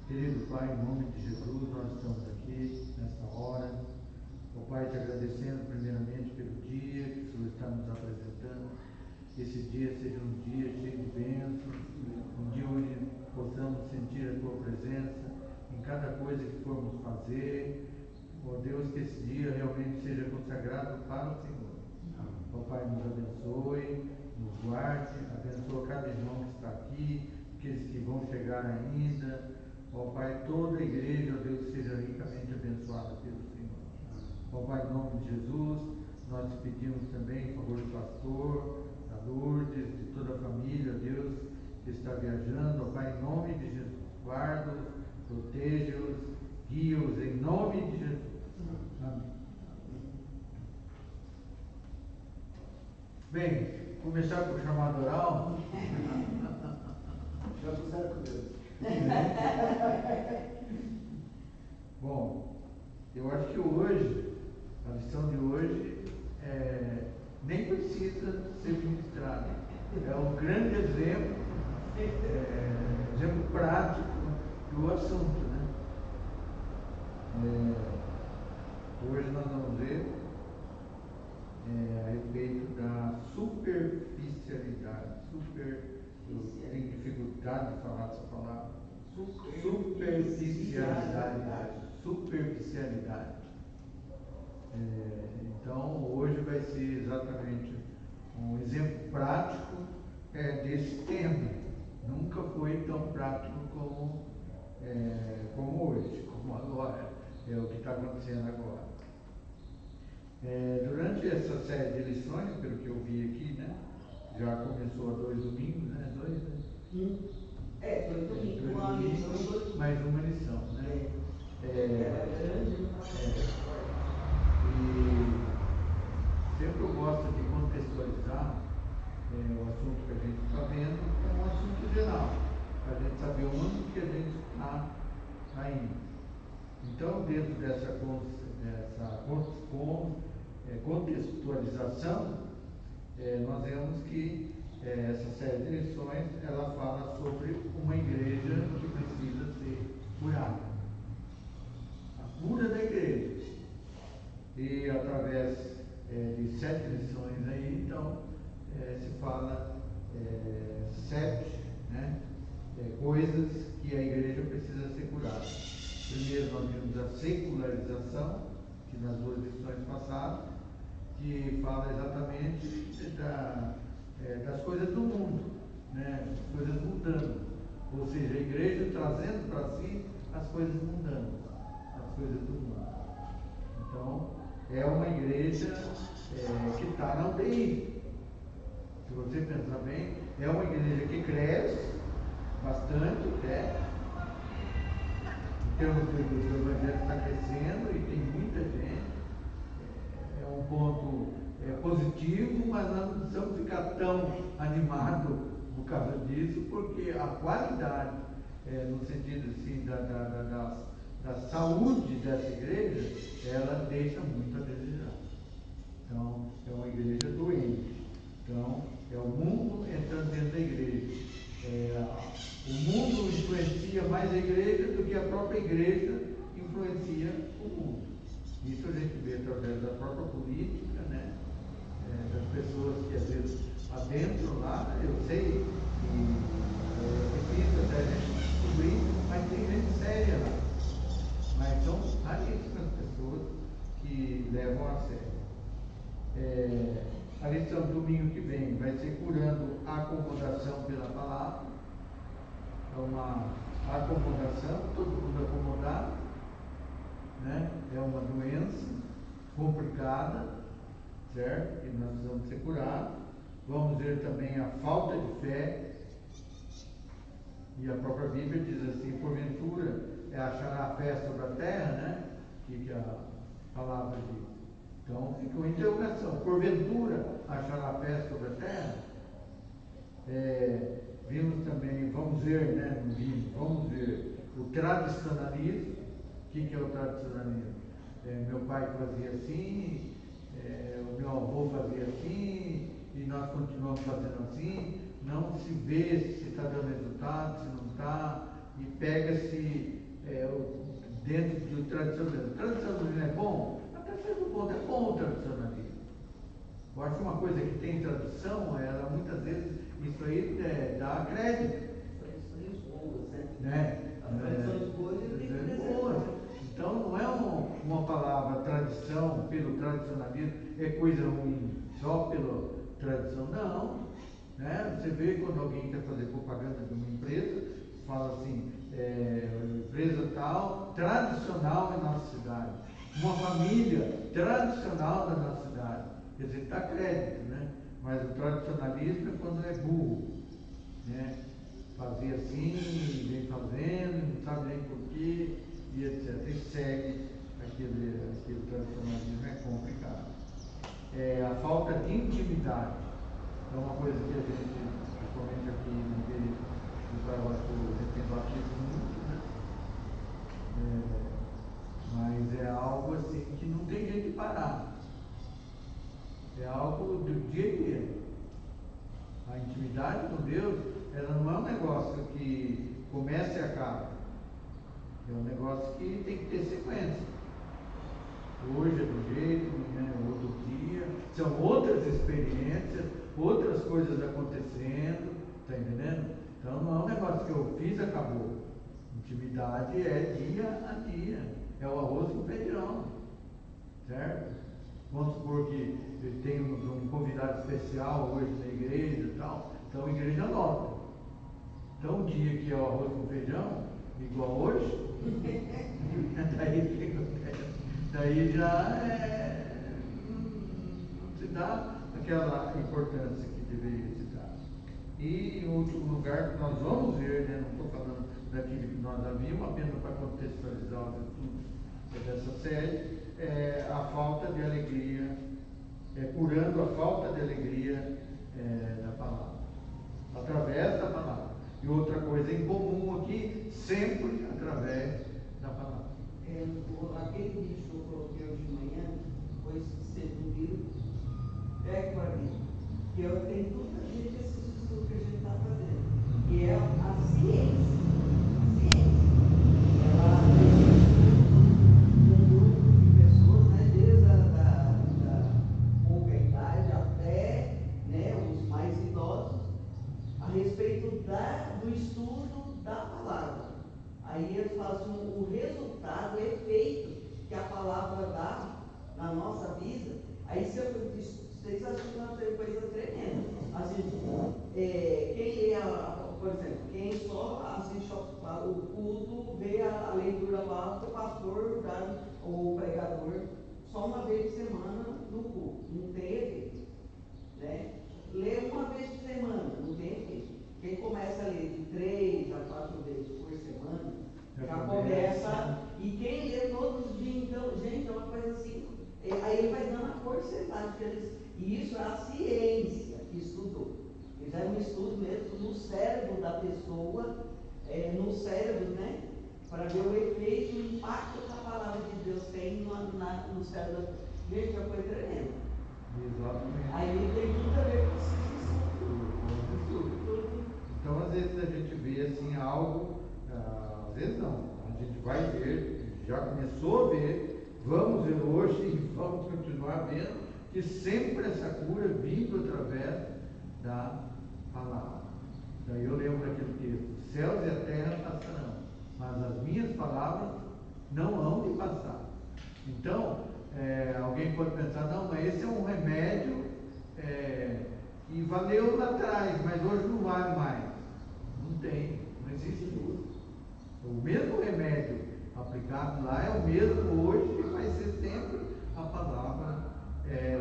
Querido Pai, em nome de Jesus, nós estamos aqui nesta hora. Ó Pai, te agradecendo primeiramente pelo dia que o Senhor está nos apresentando. Que esse dia seja um dia cheio de bênçãos, um dia onde possamos sentir a Tua presença em cada coisa que formos fazer. Ó Deus, que esse dia realmente seja consagrado para o Senhor. Ó Pai, nos abençoe, nos guarde, abençoa cada irmão que está aqui, aqueles que vão chegar ainda. Ó Pai, toda a igreja, ó Deus, seja ricamente abençoada pelo Senhor. Ó Pai, em nome de Jesus, nós te pedimos também em favor do pastor, da Lourdes, de toda a família, ó Deus, que está viajando. Ó Pai, em nome de Jesus, guarda-os, proteja-os, guia-os, em nome de Jesus. Amém. Bem, começar com o chamado oral. Já puseram com Deus. Bom, eu acho que hoje, a lição de hoje, nem precisa ser ministrada. É um grande exemplo, exemplo prático do assunto, né? Hoje nós vamos ver a respeito da superficialidade. Eu tenho dificuldade de falar essa palavra. Superficialidade. Então, hoje vai ser exatamente um exemplo prático desse tema. Nunca foi tão prático como hoje, como agora. É o que está acontecendo agora. Durante essa série de lições, pelo que eu vi aqui, né? Já começou há 2 domingos, né? 2, né? 2 domingos, mais uma lição, né? E sempre eu gosto de contextualizar o assunto que a gente está vendo, é um assunto geral, para a gente saber onde que a gente está indo. Então, dentro dessa contextualização, nós vemos que essa série de lições, ela fala sobre uma igreja que precisa ser curada. A cura da igreja. E através de 7 lições aí, então, se fala 7, né, coisas que a igreja precisa ser curada. Primeiro nós vimos a secularização, que nas 2 lições passadas, que fala exatamente das coisas do mundo, né, as coisas mudando. Ou seja, a igreja trazendo para si as coisas mundanas, as coisas do mundo. Então, é uma igreja que está na UTI. Se você pensar bem, é uma igreja que cresce bastante, em termos do evangelho está crescendo e tem muita gente. É um ponto positivo, mas nós não precisamos ficar tão animados por causa disso, porque a qualidade, no sentido assim, da saúde dessa igreja, ela deixa muito a desejar. Então, é uma igreja doente. Então, é o mundo entrando dentro da igreja. O mundo influencia mais a igreja do que a própria igreja influencia o mundo. Isso a gente vê através da própria política, né? Das pessoas que às vezes adentram lá, eu sei que é difícil até a gente descobrir, mas tem gente séria lá. Mas são raríssimas pessoas que levam a sério. A lição do domingo que vem vai ser curando a acomodação pela palavra. É uma acomodação, todo mundo acomodado, né? É uma doença complicada, certo? Que nós precisamos ser curados. Vamos ver também a falta de fé. E a própria Bíblia diz assim, porventura achará fé sobre a terra, né? Que a palavra diz. Então fica uma interrogação, porventura achará fé sobre a terra? Vimos também, vamos ver, né? Vamos ver o tradicionalismo. O que é o tradicionalismo? Meu pai fazia assim, o meu avô fazia assim, e nós continuamos fazendo assim. Não se vê se está dando resultado, se não está, e pega-se dentro do tradicionalismo. O tradicionalismo é bom? Até certo ponto é bom o tradicionalismo. Eu acho uma coisa que tem tradição, ela muitas vezes, isso aí dá crédito. Tradições boas, né? Né? As tradições boas ele tem que preservar. Então não é uma palavra tradição pelo tradicionalismo, é coisa ruim só pela tradição, não. Né? Você vê quando alguém quer fazer propaganda de uma empresa, fala assim, empresa tal, tradicional em nossa cidade, uma família tradicional da nossa cidade. Quer dizer, dá crédito, né? Mas o tradicionalismo é quando é burro, né? Fazia assim, vem fazendo, não sabe nem porquê, e etc. E segue aquele tradicionalismo, é complicado. A falta de intimidade é uma coisa que a gente, principalmente aqui na igreja do Caravaggio, a gente tem batido muito, né? Mas é algo assim que não tem jeito de parar. É algo do dia a dia. A intimidade com Deus, ela não é um negócio que começa e acaba. É um negócio que tem que ter sequência. Hoje é do jeito, amanhã é outro dia. São outras experiências, outras coisas acontecendo, tá entendendo? Então não é um negócio que eu fiz e acabou. Intimidade é dia a dia. É o arroz com feijão. Certo? Vamos supor que temos um convidado especial hoje na igreja e tal. Então a igreja anota. Então o dia que é o arroz com feijão, igual hoje, daí já não se dá aquela importância que deveria se dar. E em outro lugar que nós vamos ver, né, não estou falando daquilo que nós havíamos, apenas para contextualizar os estudos dessa série, a falta de alegria, curando a falta de alegria da palavra, através da palavra. E outra coisa em comum aqui, sempre através da palavra. Aquele vídeo que eu coloquei hoje de manhã, depois você duvida, pega para mim, que eu tenho tudo a ver com esses estudos que a gente está fazendo, que é a ciência. Ela um grupo de pessoas, né, desde da pouca idade até, né, os mais idosos, a respeito do estudo da palavra. Aí eles fazem o resultado, o efeito que a palavra dá na nossa vida. Aí vocês acham que nós temos coisa tremenda. Assim, quem lê, por exemplo, quem só assiste o culto, vê a leitura lá do pastor ou pregador só uma vez por semana no culto, não tem efeito. Né? Lê uma vez por semana, não tem efeito. Quem começa a ler de 3 a 4 vezes por semana, já começa. E quem lê todos os dias, então, gente, é uma coisa assim. Aí ele vai dando a porcentagem. E isso é a ciência que estudou. Isso é um estudo mesmo no cérebro da pessoa, no cérebro, né? Para ver o efeito, o impacto que a palavra de Deus tem no cérebro. Gente, é uma coisa tremenda. Exatamente. Aí tem tudo a ver com esses estudos. Então, às vezes a gente vê assim algo, às vezes não, a gente vai ver, já começou a ver, vamos ver hoje e vamos continuar vendo, que sempre essa cura vindo através da palavra. Daí eu lembro daquele texto: céus e a terra passarão, mas as minhas palavras não hão de passar. Então, alguém pode pensar, não, mas esse é um remédio que valeu lá atrás, mas hoje não vale mais. Não tem, não existe isso. O mesmo remédio aplicado lá é o mesmo hoje e vai ser sempre a palavra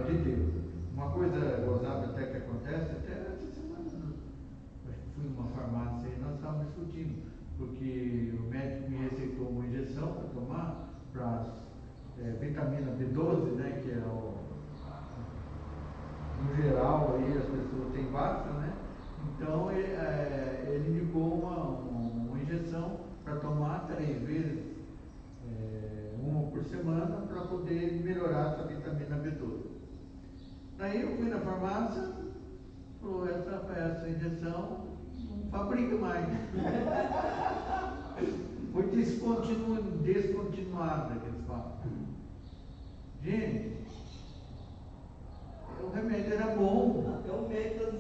de Deus. Uma coisa gozada até que acontece, até essa semana, acho que fui numa farmácia e nós estávamos discutindo, porque o médico me receitou uma injeção para tomar para vitamina B12, né, que é no geral aí as pessoas têm baixa, né? Então ele indicou uma injeção para tomar 3 vezes, uma por semana, para poder melhorar essa vitamina B12. Daí eu fui na farmácia, falou, essa injeção não fabrica mais. foi descontinuada, que eles falam. Gente, o remédio era bom. Até o método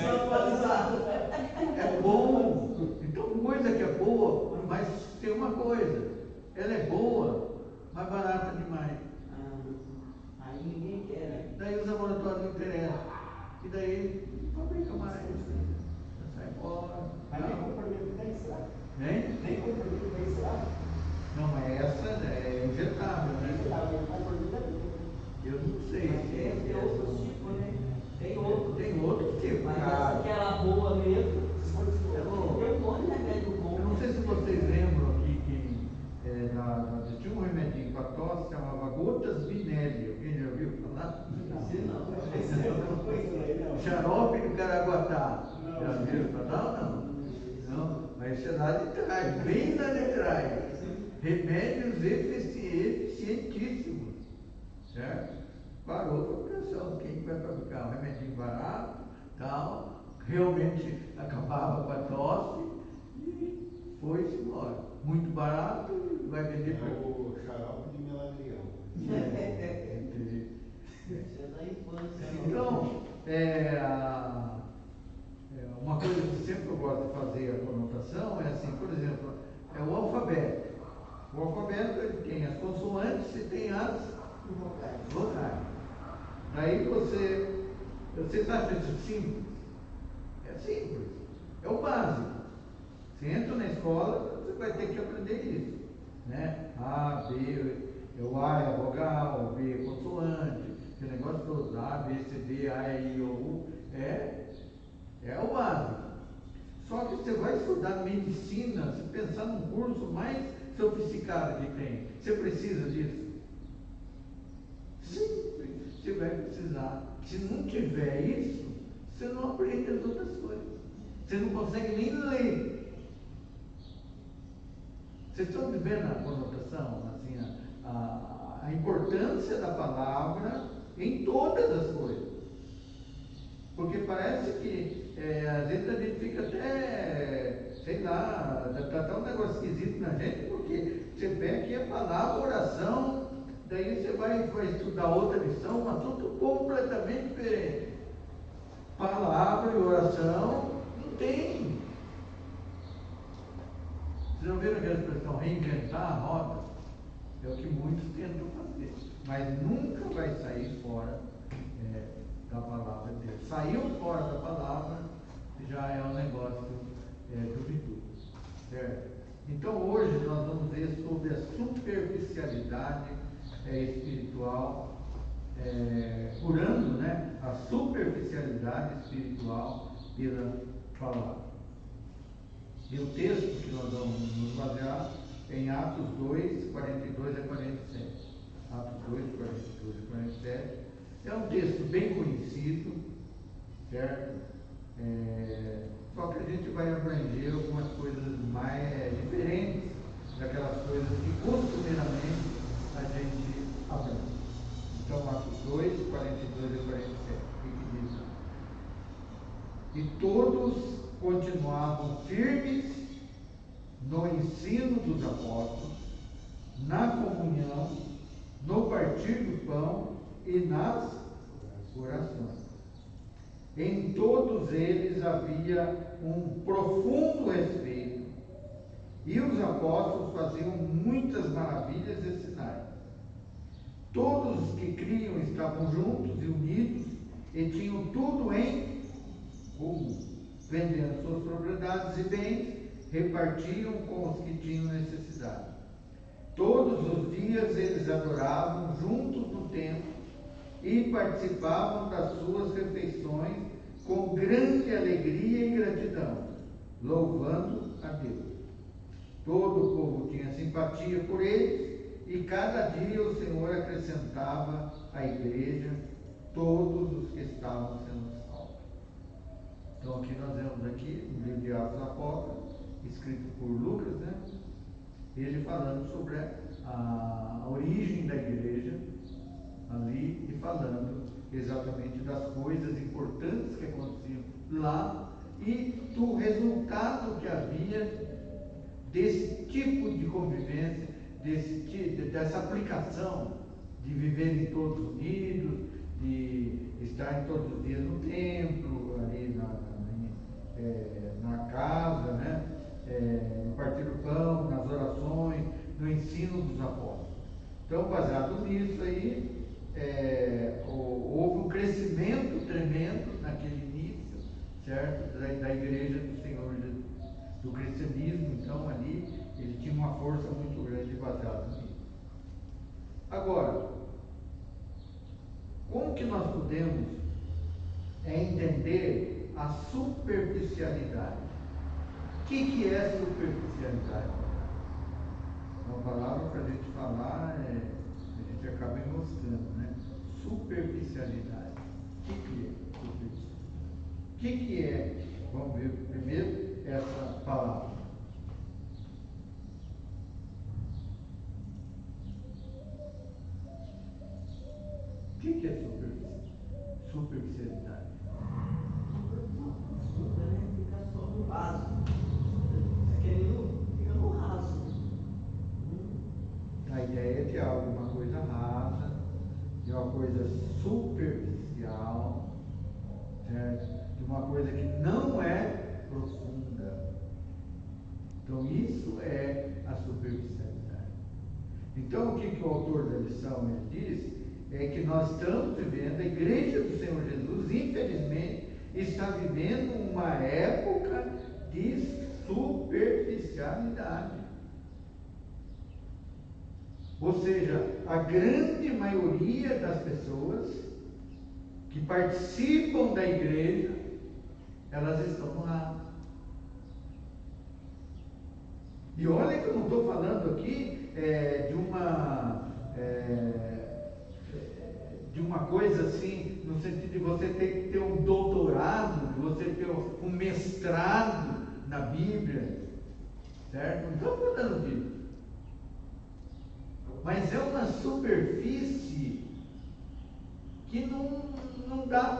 atualizado. É bom. Então, coisa que é boa, mas tem uma coisa, ela é boa, mas barata demais. Aí ninguém quer, né? Daí os laboratórios não interessam. E daí não fabrica mais. Sai fora. Mas nem comprimido tem, será? Nem? Nem comprimido tem, será? Não, mas essa é injetável, né? Injetável, comprimido é bem. Eu não sei. Tem outros tipos, né? Tem outros. Tem outros tipos. Mas essa que era boa mesmo, É bom. tem um monte de remédio bom. Eu não sei se vocês lembram aqui que tinha um remedinho para tosse, chamava Gotas Vinelli. Alguém já ouviu falar? Não. Xarope do Caraguatá. Já viram falar ou não? Não, mas isso é lá de trás, bem lá de trás. Remédios eficientíssimos. Certo? Parou a fabricação. Quem vai fabricar um remedinho barato, tal, realmente acabava com a tosse e foi-se embora. Muito barato, vai vender para o xarope de melagrião. Isso é da infância. Então, uma coisa que sempre eu gosto de fazer a conotação é assim, por exemplo, é o alfabeto. O alfabeto ele tem as consoantes e tem as vocais. Daí vocês acham isso simples? É simples. É o básico. Você entra na escola, você vai ter que aprender isso. Né? A, B, o A é a vogal, o B é consoante, esse negócio todo, A, B, C, D, A, E, I, O, U, é o básico. Só que você vai estudar medicina, se pensar num curso mais sofisticado que tem, você precisa disso? Sim, você vai precisar. Se não tiver isso, você não aprende as outras coisas. Você não consegue nem ler. Vocês estão vendo a conotação, assim, a importância da palavra em todas as coisas. Porque parece que às vezes a gente fica até, sei lá, está até um negócio esquisito na gente, porque você pega aqui a palavra oração, daí você vai estudar outra lição, um assunto completamente diferente. Palavra e oração não tem. Vocês já viram aquela expressão reinventar a roda? É o que muitos tentam fazer, mas nunca vai sair fora da palavra de Deus. Saiu fora da palavra, já é um negócio duvidoso, certo? Então hoje nós vamos ver sobre a superficialidade espiritual, curando, né, a superficialidade espiritual pela palavra. E o texto que nós vamos nos basear é em Atos 2, 42 a 47. Atos 2, 42 a 47. É um texto bem conhecido, certo? Só que a gente vai abranger algumas coisas mais diferentes daquelas coisas que costumeiramente a gente abrange. Então, Atos 2, 42 a 47. O que diz? E todos continuavam firmes no ensino dos apóstolos, na comunhão, no partir do pão e nas orações. Em todos eles havia um profundo respeito, e os apóstolos faziam muitas maravilhas e sinais. Todos os que criam estavam juntos e unidos e tinham tudo em comum. Vendendo suas propriedades e bens, repartiam com os que tinham necessidade. Todos os dias eles adoravam juntos no templo e participavam das suas refeições com grande alegria e gratidão, louvando a Deus. Todo o povo tinha simpatia por eles e cada dia o Senhor acrescentava à igreja todos os que estavam sendo salvos. Então aqui nós vemos aqui no livro de Atos dos Apóstolos, escrito por Lucas, né? Ele falando sobre a origem da igreja ali e falando exatamente das coisas importantes que aconteciam lá e do resultado que havia desse tipo de convivência, dessa aplicação de viverem todos unidos, de estarem todos os dias no templo, ali na casa, né? No partir do pão, nas orações, no ensino dos apóstolos. Então, baseado nisso aí, houve um crescimento tremendo naquele início, certo? Da igreja do Senhor Jesus, do cristianismo. Então, ali, ele tinha uma força muito grande baseada nisso. Agora, como que nós podemos entender a superficialidade? O que é superficialidade? Uma palavra para a gente falar, a gente acaba enroscando, né? Superficialidade. O que é superficialidade? O que é? Vamos ver primeiro essa palavra. O que é superficialidade? Profunda, né? Fica só no raso. Fica no raso. A ideia é de alguma coisa rasa, de uma coisa superficial, certo? De uma coisa que não é profunda. Então, isso é a superficialidade. Então, o que o autor da lição diz é que nós estamos vivendo, a igreja do Senhor Jesus, infelizmente, está vivendo uma época de superficialidade. Ou seja, a grande maioria das pessoas que participam da igreja, elas estão no raso. E olha que eu não estou falando aqui de uma coisa assim, no sentido de você ter que ter um doutorado, de você ter um mestrado na Bíblia, certo? Não estou falando disso. Mas é uma superfície que não dá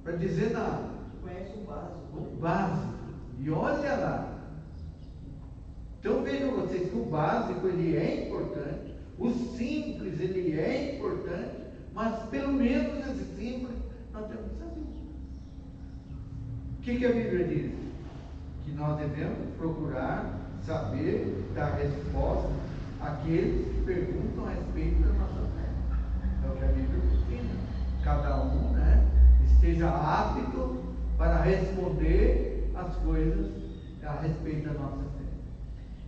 para dizer nada. Conhece o básico. O básico. E olha lá. Então vejam vocês que o básico ele é importante, o simples ele é importante, mas pelo menos esse simples nós temos que saber. O que a Bíblia diz? Que nós devemos procurar saber dar resposta àqueles que perguntam a respeito da nossa fé. É o que a Bíblia ensina. Cada um, né, esteja apto para responder as coisas a respeito da nossa fé.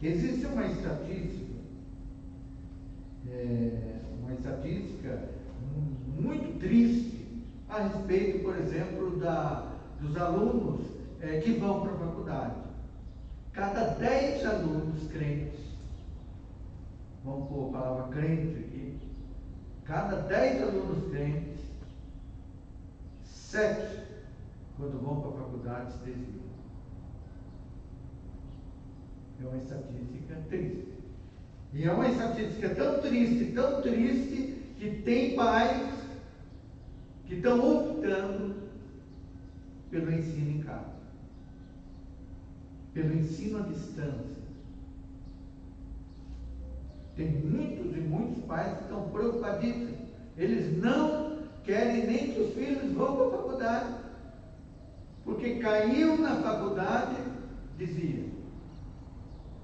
Existe uma estatística muito triste a respeito, por exemplo, dos alunos que vão para a faculdade. Cada 10 alunos crentes, vamos pôr a palavra crente aqui, cada 10 alunos crentes, 7, quando vão para a faculdade, se desviam. É uma estatística triste. E é uma estatística tão triste, que tem pais que estão optando pelo ensino em casa, pelo ensino à distância. Tem muitos pais que estão preocupadíssimos. Eles não querem nem que os filhos vão para a faculdade, porque caiu na faculdade, dizia.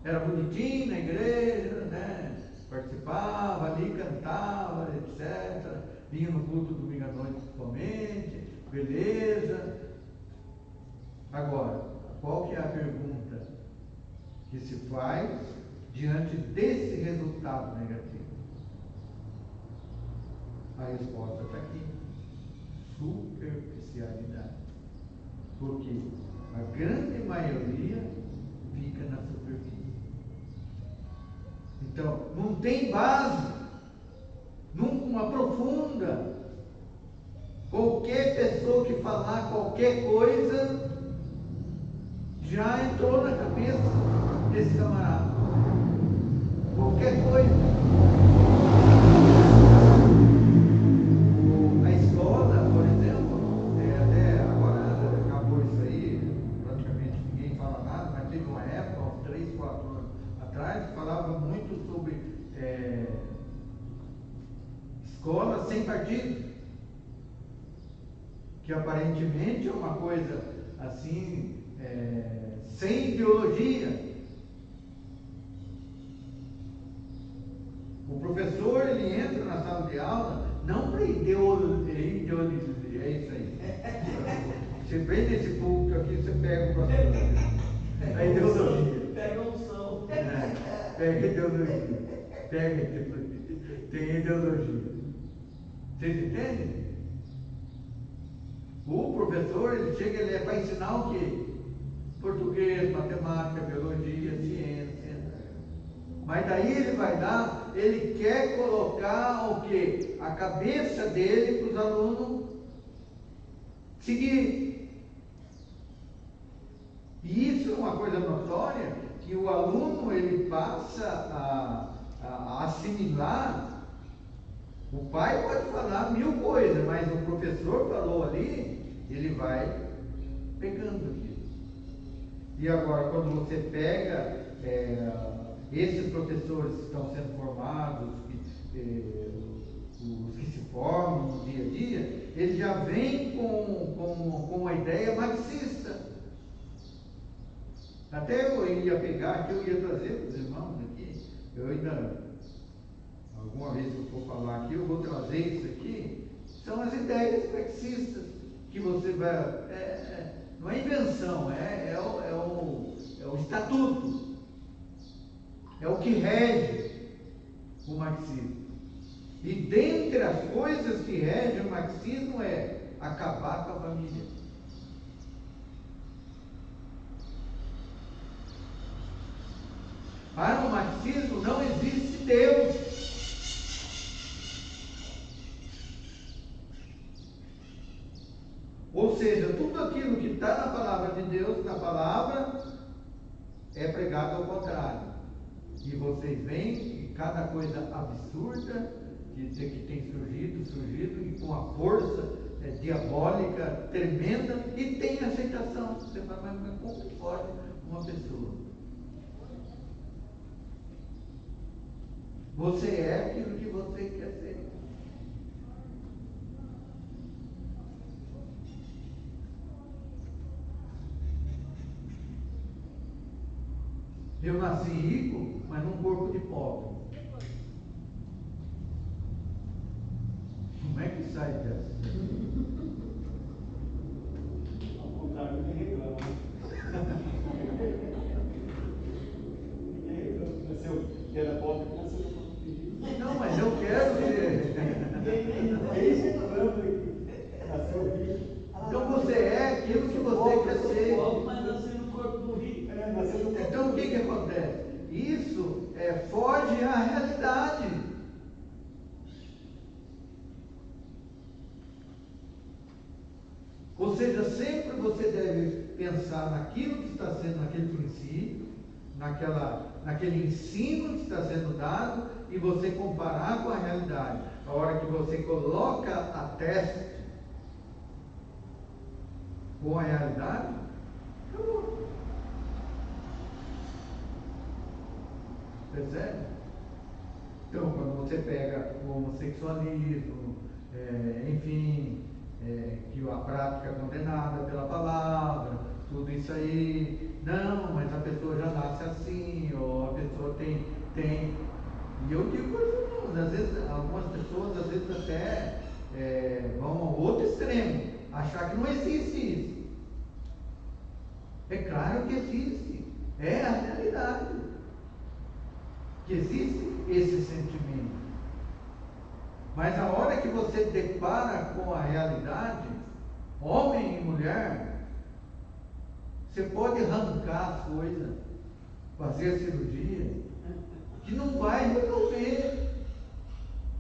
Era bonitinho na igreja, né? Participava ali, cantava, etc. Vinha no culto domingo à noite principalmente, beleza. Agora, qual que é a pergunta que se faz diante desse resultado negativo? A resposta está aqui: superficialidade. Porque a grande maioria fica na superfície. Então, não tem base, não aprofunda. Qualquer pessoa que falar qualquer coisa já entrou na cabeça desse camarada. Qualquer coisa. A escola, por exemplo, até agora acabou isso aí, praticamente ninguém fala nada, mas teve uma escola sem partido, que aparentemente é uma coisa assim, sem ideologia. O professor, ele entra na sala de aula não para ideologia, é isso aí. Você vem nesse público aqui, você pega o pastor. A ideologia. Pega a unção. Pega ideologia. Pega ideologia. Tem ideologia. Vocês entendem? O professor, ele chega, ele é para ensinar o quê? Português, matemática, biologia, ciência. Mas daí ele vai dar, ele quer colocar o quê? A cabeça dele para os alunos seguir. E isso é uma coisa notória, que o aluno ele passa a assimilar. O pai pode falar 1000 coisas, mas o professor falou ali, ele vai pegando aquilo. E agora, quando você pega esses professores que estão sendo formados, os que se formam no dia a dia, eles já vêm com uma ideia marxista. Até eu ia pegar aqui, eu ia trazer para os irmãos aqui, eu ainda, alguma vez que eu for falar aqui, eu vou trazer isso aqui, são as ideias marxistas, que você vai, não é invenção, é o estatuto. É o que rege o marxismo. E dentre as coisas que regem o marxismo é acabar com a família. Para o marxismo não existe Deus. Ou seja, tudo aquilo que está na palavra de Deus, na palavra, é pregado ao contrário. E vocês veem que cada coisa absurda que tem surgido e com a força diabólica tremenda, e tem aceitação. Você fala, mas como pode uma pessoa? Você é aquilo que você quer ser. Eu nasci rico, mas num corpo de pobre. Como é que sai dessa? Ao contrário, ninguém reclama. Ninguém reclama que nasceu, que era pobre, que nasceu no corpo de rico. Não, mas eu quero ser. Ninguém reclama que nasceu rico. Então você é aquilo que você quer ser. Mas nasceu no corpo do rico. Nasceu no corpo. Então o que acontece? Isso foge à realidade. Ou seja, sempre você deve pensar naquilo que está sendo, naquele princípio, naquele ensino que está sendo dado, e você comparar com a realidade. A hora que você coloca a teste com a realidade, acabou. Percebe? Então, quando você pega o homossexualismo, enfim, que a prática é condenada pela palavra, tudo isso aí, não, mas a pessoa já nasce assim, ou a pessoa tem. E eu digo aos irmãos, às vezes, algumas pessoas às vezes até vão ao outro extremo, achar que não existe isso. É claro que existe, é a realidade. Que existe esse sentimento. Mas a hora que você depara com a realidade, homem e mulher, você pode arrancar as coisas, fazer a cirurgia, que não vai resolver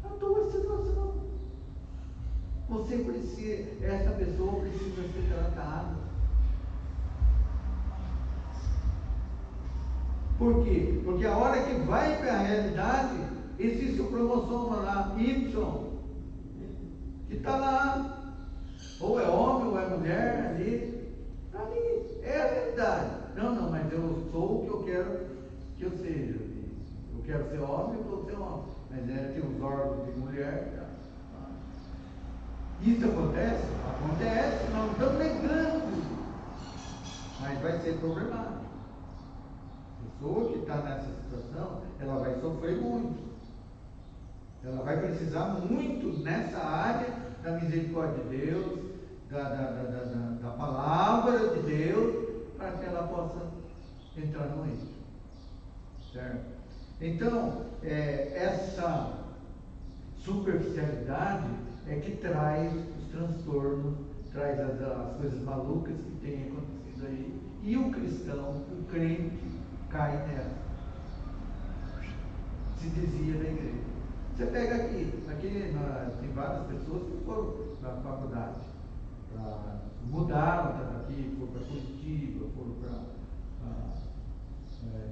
a tua situação. Você precisa, essa pessoa precisa ser tratada. Por quê? Porque a hora que vai para a realidade, existe o cromossoma lá, Y, que está lá. Ou é homem, ou é mulher, ali. É a realidade. Não, mas eu sou o que eu quero que eu seja. Eu quero ser homem, eu vou ser homem. Mas tem os órgãos de mulher. Tá? Isso acontece? Acontece, nós não estamos negando. Mas vai ser problemático. A pessoa que está nessa situação, ela vai sofrer muito. Ela vai precisar muito nessa área da misericórdia de Deus, da palavra de Deus, para que ela possa entrar no eixo. Certo? Então, essa superficialidade é que traz os transtornos, traz as coisas malucas que têm acontecido aí, e o cristão, o crente, cai nessa, se desvia da igreja. Você pega aqui tem várias pessoas que foram para a faculdade, mudaram daqui, foram para Curitiba, foram para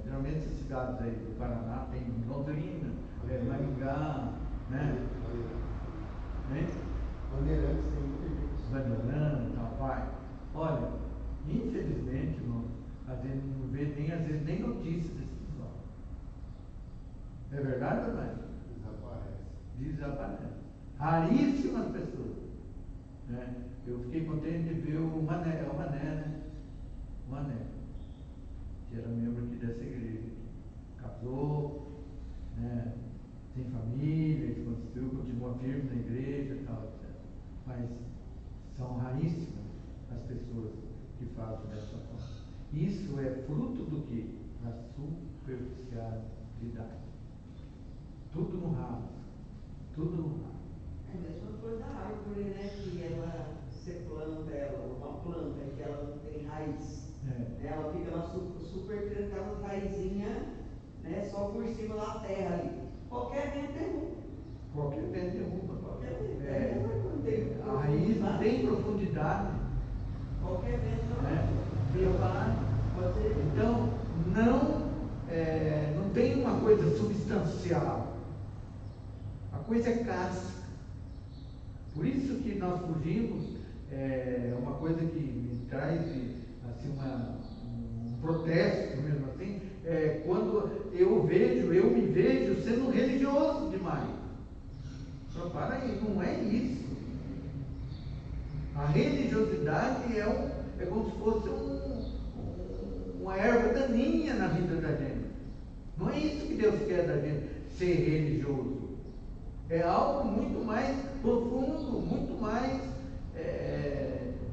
geralmente essas cidades aí do Paraná, tem Londrina, Maringá, né? Bandeirantes tem muita gente. Bandeirantes, tal, vai. Olha, infelizmente, irmão, a gente não vê às vezes nem notícia desse pessoal. É verdade ou não é? Desaparece. Raríssimas pessoas. Né? Eu fiquei contente de ver o Mané, né? O Mané, que era membro aqui dessa igreja. Casou, né? Tem família, continua firme na igreja e tal, etc. Mas são raríssimas as pessoas que fazem dessa forma. Isso é fruto do quê? Da superficialidade. Tudo no raso. Tudo no raso. É a mesma coisa da árvore, né? Que você planta ela, uma planta que ela não tem raiz. Ela fica na super aquela raizinha, né? Só por cima da terra ali. Qualquer vento derruba. Qualquer vento derruba. A raiz não tem profundidade. Qualquer vento derruba. Então, não tem uma coisa substancial. A coisa é casca. Por isso que nós fugimos, uma coisa que me traz assim, um protesto mesmo assim, quando eu me vejo sendo religioso demais. Então, para aí, não é isso. A religiosidade é como se fosse uma erva daninha na vida da gente. Não é isso que Deus quer da gente, ser religioso. É algo muito mais profundo, muito mais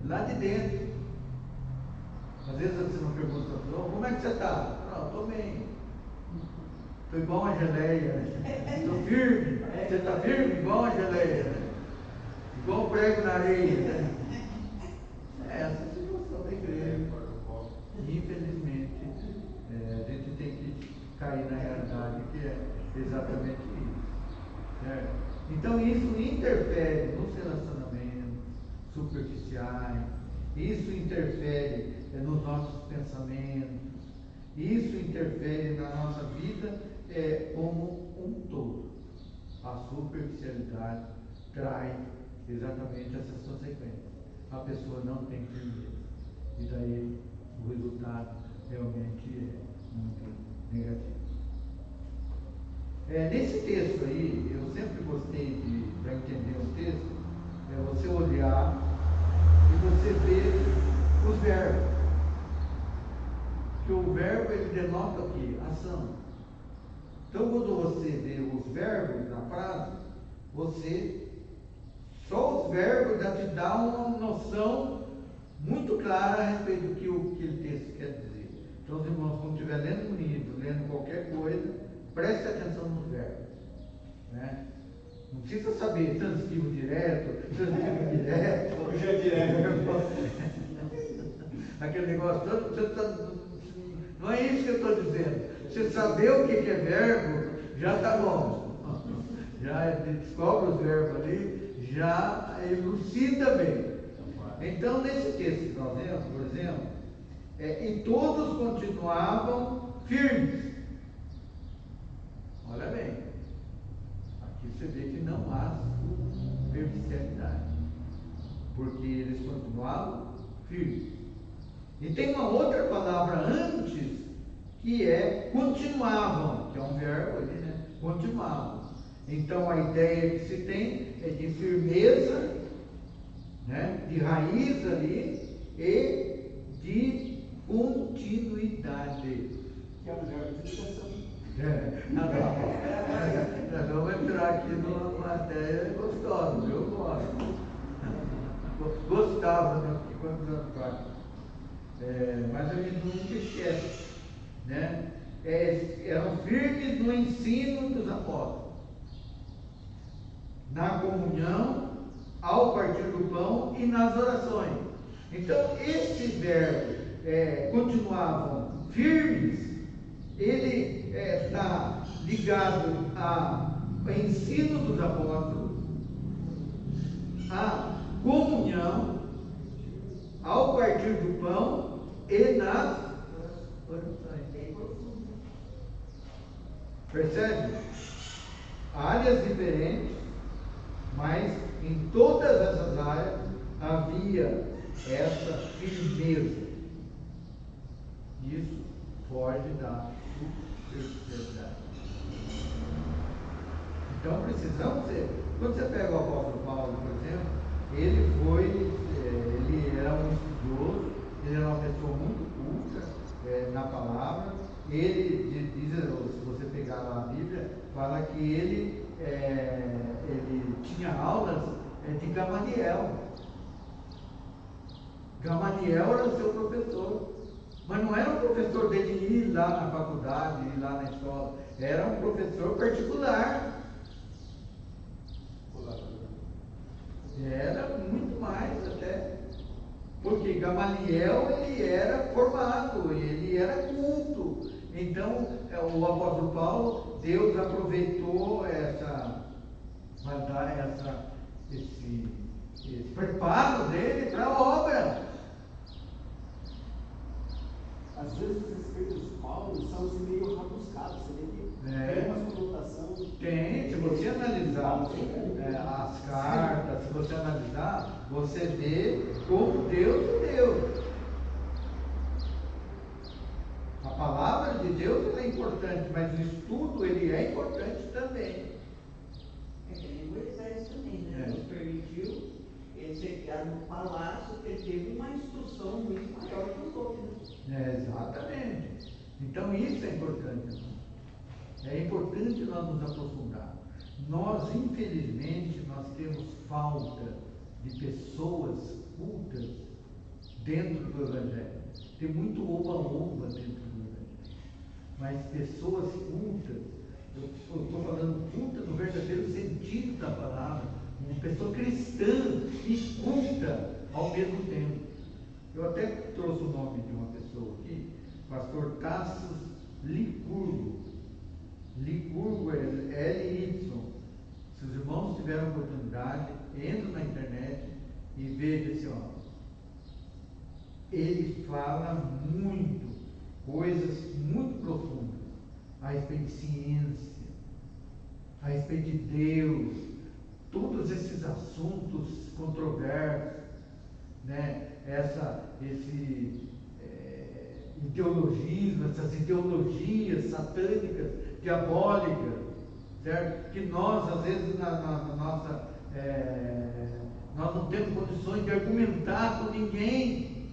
lá de dentro. Às vezes você não pergunta, como é que você está? Não, estou bem. Estou igual uma geleia. Estou firme. Você está firme? Igual uma geleia. Igual um prego na areia. Essa é a situação da igreja. Infelizmente, a gente tem que cair na realidade que é exatamente isso. Certo? Então isso interfere nos relacionamentos superficiais, isso interfere nos nossos pensamentos, isso interfere na nossa vida como um todo. A superficialidade traz exatamente essas consequências. A pessoa não tem firmeza. E daí o resultado realmente é muito negativo. Nesse texto aí, eu sempre gostei para entender o texto, você olhar e você ver os verbos. Porque o verbo ele denota o quê? Ação. Então quando você vê os verbos na frase, só os verbos já te dá uma noção muito clara a respeito do que aquele texto quer dizer. Então os irmãos, quando estiver lendo um livro, lendo qualquer coisa, preste atenção nos verbos. Né? Não precisa saber transitivo direto, transitivo indireto. Hoje é direto. Aquele negócio todo. Não é isso que eu estou dizendo. Você saber o que é verbo, já está bom. Já descobre os verbos ali, já elucida bem. Então, nesse texto que nós lemos, por exemplo, e todos continuavam firmes. Olha bem, aqui você vê que não há superficialidade, porque eles continuavam firmes. E tem uma outra palavra antes, que é continuavam, que é um verbo ali, né? Continuavam. Então a ideia que se tem é de firmeza né? De raiz ali e de continuidade. Que é a melhor explicação. Nós vamos entrar aqui numa matéria gostosa, eu gosto. Gostava, né? Porque quantos anos faz? Mas a gente nunca esquece, né? Eram firmes no ensino dos apóstolos, na comunhão, ao partir do pão e nas orações. Então, esse verbo continuavam firmes, ele está ligado ao ensino dos apóstolos, à comunhão, ao partir do pão e nas orações. Percebe? Áreas diferentes, mas em todas essas áreas havia essa firmeza. Isso foge da superficialidade. Então precisamos ser. Quando você pega o apóstolo Paulo, por exemplo, ele era um estudioso, ele era uma pessoa muito culta na palavra. Ele diz, se você pegar lá a Bíblia, fala que ele tinha aulas de Gamaliel. Gamaliel era o seu professor, mas não era um professor dele ir lá na faculdade, ir lá na escola, era um professor particular. Era muito mais até, porque Gamaliel ele era formado, ele era culto. Então, o apóstolo Paulo, Deus aproveitou esse preparo dele para a obra. Às vezes os escritos de Paulo são assim meio rabuscados, você vê que tem uma conotação. Tem, se você analisar as cartas, se você analisar, você vê como Deus é Deus. A palavra de Deus é importante, mas o estudo ele é importante também. O Moisés também, né? Nos permitiu ele chegar no palácio, que ele teve uma instrução muito maior que os outros. Exatamente. Então isso é importante. É importante nós nos aprofundar. Nós, infelizmente, nós temos falta de pessoas cultas dentro do Evangelho. Tem muito oba-oba dentro do Evangelho. Mas pessoas cultas, eu estou falando culta no verdadeiro sentido da palavra, uma pessoa cristã e culta ao mesmo tempo. Eu até trouxe o nome de uma pessoa aqui, pastor Tassos Licurgo. Licurgo é L-Y. Se os irmãos tiverem oportunidade, entrem na internet e vejam esse homem. Ele fala muito, coisas muito profundas a respeito de ciência, a respeito de Deus, todos esses assuntos controversos, né? Esse ideologismo, essas ideologias satânicas, diabólicas, certo? Que nós, às vezes, na nossa, nós não temos condições de argumentar com ninguém.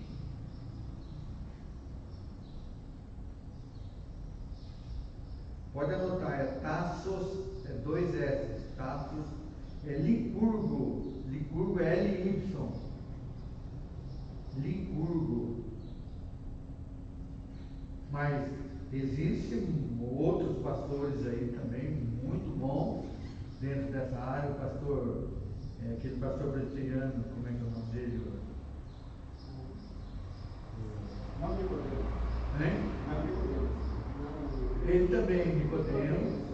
Pode anotar, é Tassos, 2 S, Tassos, Licurgo, Licurgo é L-Y, Licurgo. Mas existem outros pastores aí também, muito bons, dentro dessa área. O pastor, aquele pastor presbiteriano, como é que é o nome dele? Não me podemos. Hein? Não me podemos. Ele também, Nicodemo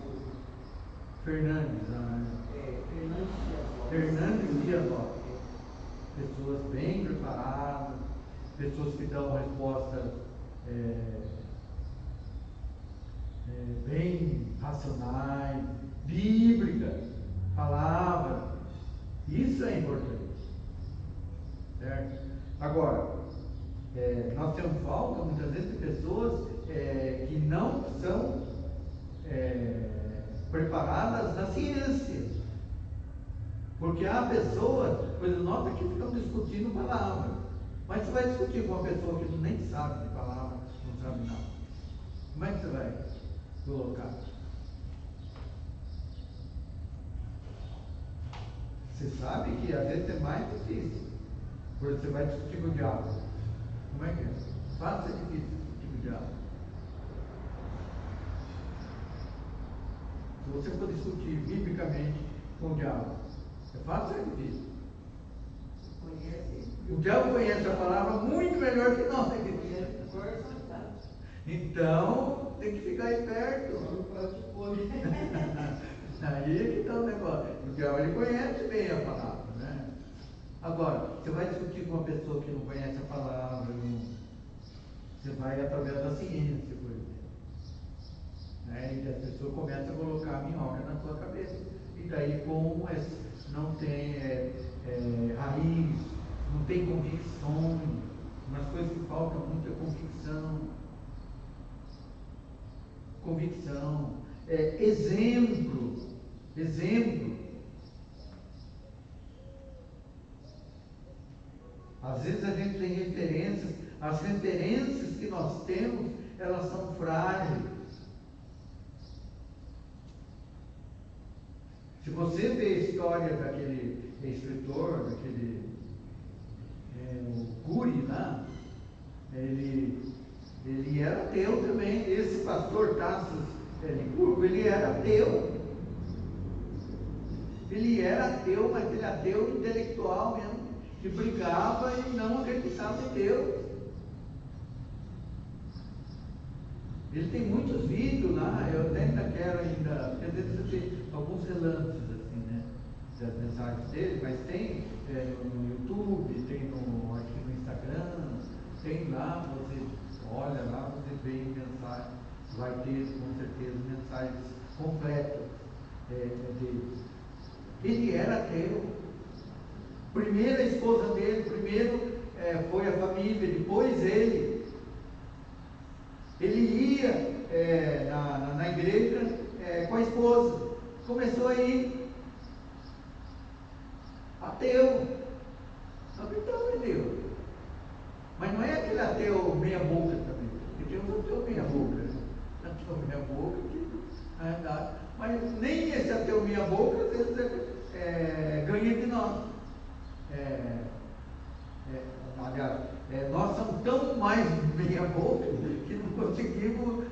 Fernandes, Fernandes Dias Lopes. Pessoas bem preparadas, pessoas que dão respostas bem racionais, bíblicas, palavras. Isso é importante, certo? Agora, nós temos falta muitas vezes de pessoas que não são preparadas na ciência. Porque há pessoas, coisa nossa, que ficam discutindo palavras. Mas você vai discutir com uma pessoa que nem sabe de palavra, não sabe nada. Como é que você vai colocar? Você sabe que às vezes é mais difícil. Porque você vai discutir com o diabo. Como é que é? Fácil é difícil discutir com o diabo. Se você for discutir biblicamente com o diabo, é fácil ou é difícil? O diabo conhece a palavra muito melhor que nós. Então, tem que ficar aí perto. Aí é que está o negócio. O diabo ele conhece bem a palavra, né? Agora, você vai discutir com uma pessoa que não conhece a palavra, você vai através da ciência, por exemplo. Né? E a pessoa começa a colocar a minhoca na sua cabeça. E daí, como não tem raiz, não tem convicções, umas coisas que faltam muito é convicção. Convicção, exemplo. Às vezes a gente tem referências, as referências que nós temos, elas são frágeis. Se você vê a história daquele escritor, o Cury lá, ele era ateu também. Esse pastor Tassos Licurgo, ele era ateu. Ele era ateu, mas ele era ateu intelectual mesmo, que brigava e não acreditava em Deus. Ele tem muitos vídeos lá, eu ainda quero ainda, porque às vezes você tem alguns relances assim, né, das mensagens dele, mas tem no YouTube, tem aqui no Instagram, tem lá, você olha lá, você vê mensagens, vai ter com certeza mensagens completas dele. Ele era ateu. Primeiro a esposa dele, primeiro foi a família, depois ele. Ele ia na igreja com a esposa. Começou a ir. Ateu. Não acreditava em Deus. Mas não é aquele ateu meia boca também. Porque tem um ateu meia boca. Né? Ateu meia boca, na verdade. Mas nem esse ateu meia boca, às vezes ganha de nós. Aliás, nós somos tão mais meia boca que não conseguimos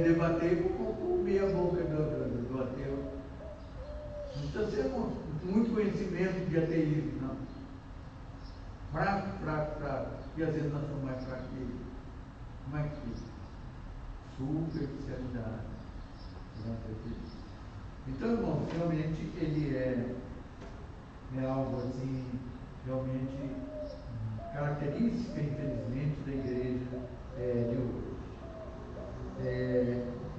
debater com o meia boca do ateu. Não precisa ser muito conhecimento de ateísmo, não. Fraco. E às vezes nós somos mais fracos que ele. Como é que superficialidade. Então, irmãos, realmente ele é algo assim, realmente característica, infelizmente, da igreja de hoje.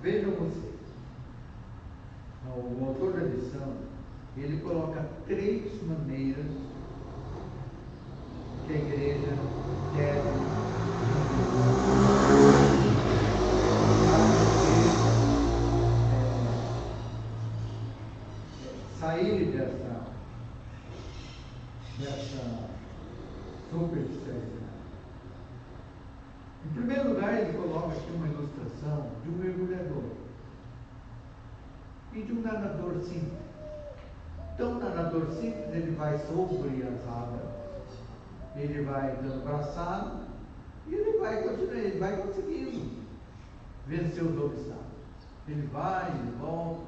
Vejam vocês, o autor da lição, ele coloca 3 maneiras que a igreja deve sair dessa superficialidade. Em primeiro lugar, ele coloca aqui uma ilustração de um mergulhador e de um nadador simples. Então, o nadador simples, ele vai sobre as águas, ele vai dando braçada e ele vai continuando, ele vai conseguindo vencer os obstáculos. Ele vai, ele volta.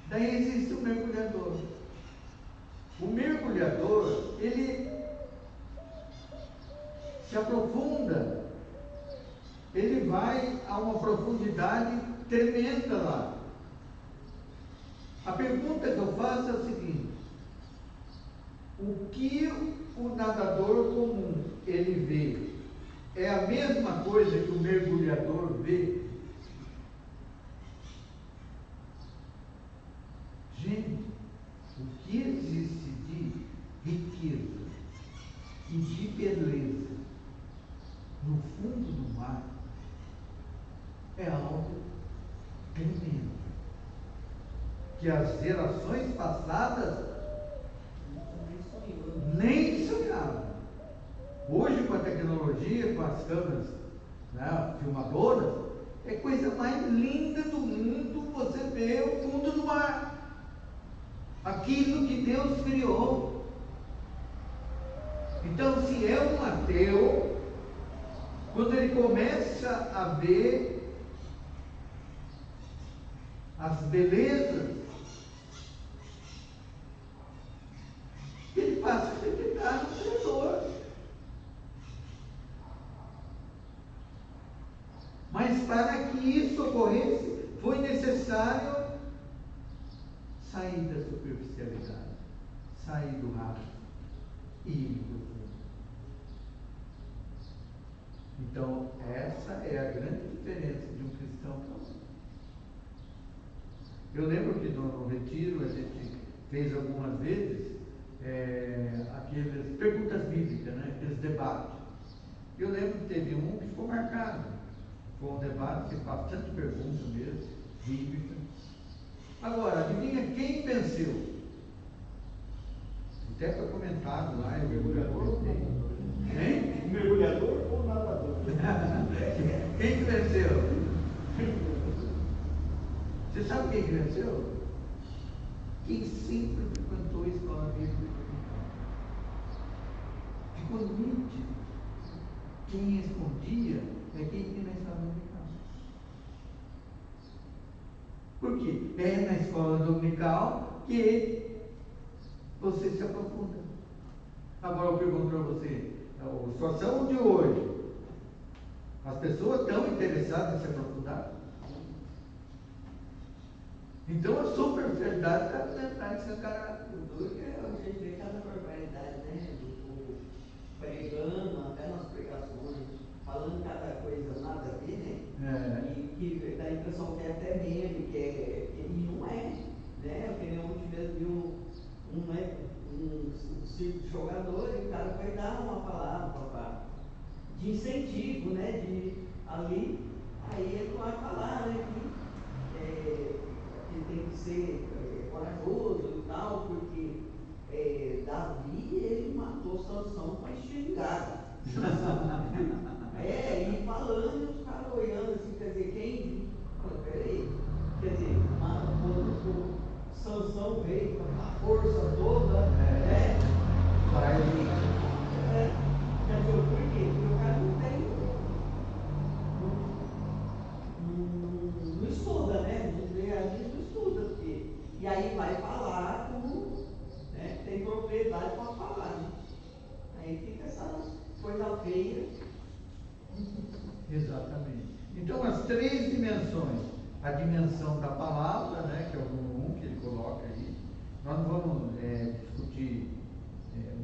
Daí existe o mergulhador. O mergulhador, ele se aprofunda, ele vai a uma profundidade tremenda lá. A pergunta que eu faço é o seguinte: o que o nadador comum ele vê é a mesma coisa que o mergulhador vê? Gente, o que existe de riqueza e de beleza no fundo do mar é algo tremendo. que as gerações passadas nem sonhavam. Hoje, com a tecnologia, com as câmeras, né, filmadoras, é coisa mais linda do mundo você ver o fundo do mar. Aquilo que Deus criou. Então, se é um ateu, quando ele começa a ver as belezas, ele passa a acreditar no Criador. Mas para que isso ocorresse, foi necessário sair da superficialidade, sair do raso e ir para o fundo. Então, essa é a grande diferença de um cristão para outro. Eu lembro que no retiro a gente fez algumas vezes aquelas perguntas bíblicas, né? Aqueles debates. Eu lembro que teve um que ficou marcado. Foi um debate que bastante pergunta mesmo, bíblica. Agora, adivinha quem venceu? Até foi comentado lá, Mergulhador? Hein? Mergulhador ou nadador? Quem que venceu? Você sabe quem que venceu? Quem sempre frequentou a escola bíblica. Ficou nítido. Quem respondia é quem tinha na escola dominical. Por quê? É na escola dominical que você se aprofunda. Agora eu pergunto para você, a situação de hoje, as pessoas estão interessadas em se aprofundar? Então a superficialidade está escancarada. O duro é a gente vê cada barbaridade, né? Do povo pregando, até nas pregações, falando cada coisa nada a ver, né? E que dá a impressão que é até meme, e não é, né? Porque nem ontem mesmo viu um circo de jogador e o cara foi dar uma palavra de incentivo, né? Ali, aí ele vai falar, né? Que tem que ser corajoso e tal, porque Davi, ele matou Sansão com a estilingada. E falando, e os caras olhando assim, quer dizer, quem? Fala, peraí, quer dizer, o Sansão veio com a força toda, né? Quer dizer, por quê? Porque o cara não tem. Não estuda, né? Não estuda, porque. E aí vai falar como, né, tem propriedade para falar, né? Aí fica essa coisa feia. Exatamente. Então, as três dimensões. A dimensão da palavra, né, que é o número 1 que ele coloca aí. Nós não vamos discutir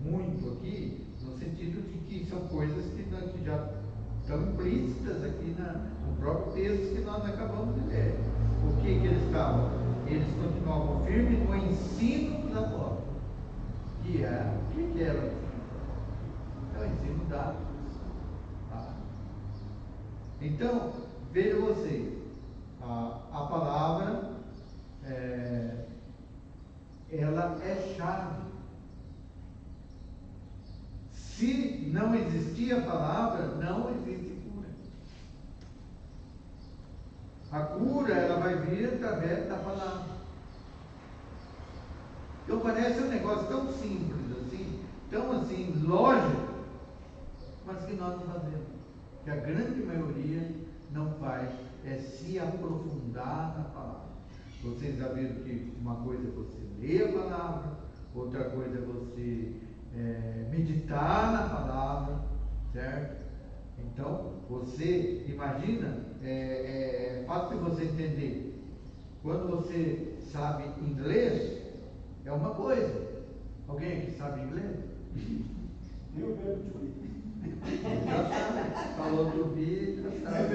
muito aqui, no sentido de que são coisas que já estão implícitas aqui no próprio texto que nós acabamos de ler. O que eles estavam? Eles continuavam firmes no ensino dos apóstolos. O que era o ensino? É o ensino da palavra. Então, vejam vocês, a palavra ela é chave. Se não existir a palavra, não existe cura. A cura, ela vai vir através da palavra. Então parece um negócio tão simples assim, tão assim, lógico, mas que nós não fazemos. Que a grande maioria não faz, é se aprofundar na palavra. Vocês já viram que uma coisa é você ler a palavra, outra coisa é você meditar na palavra, certo? Então, você imagina, é fácil você entender. Quando você sabe inglês, é uma coisa. Alguém aqui sabe inglês? Eu verbo to be. Já sabe. Falou to be, já sabe.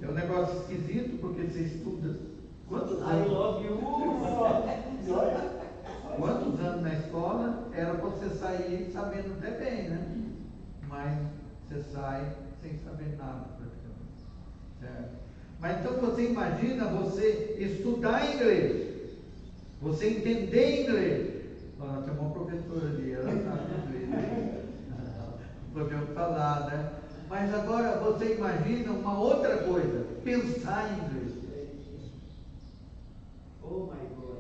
É um negócio esquisito porque você estuda quantos I anos? love you. Quantos anos na escola era para você sair sabendo até bem, né? Mas você sai sem saber nada praticamente, certo? Mas então você imagina você estudar inglês, você entender inglês. Nós temos uma professora ali, ela sabe inglês, podemos falar, né? Mas agora você imagina uma outra coisa, pensar em inglês. Oh my God.